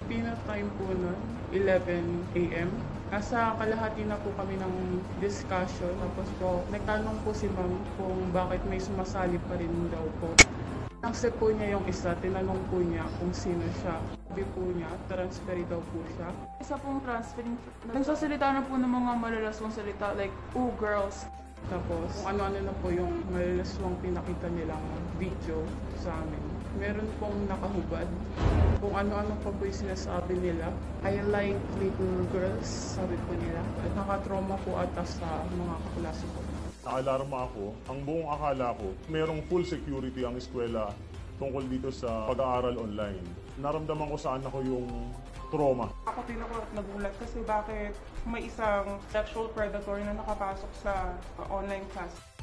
Pina time po nun, 11 a.m. Nasa kalahati na po kami ng discussion. Tapos po, nagtanong po si ma'am kung bakit may sumasali pa rin daw po. Accept po niya yung isa, tinanong po niya kung sino siya. Sabi po niya, transfer daw po siya. Isa pong transferring, nagsasalita na po ng mga malalaswang salita like, "Ooh, girls." Tapos, kung ano-ano na po yung malalaswang pinakita nilang video sa amin. Meron pong nakahubad. Kung ano-ano pa po yung sinasabi nila. I like little girls, sabi po nila. At nakatrauma po ata sa mga kaklase ko. Naalarma ako. Ang buong akala ko, merong full security ang eskwela tungkol dito sa pag-aaral online. Naramdaman ko saan ako yung trauma. Ako din ako nagulat kasi bakit may isang sexual predator na nakapasok sa online class.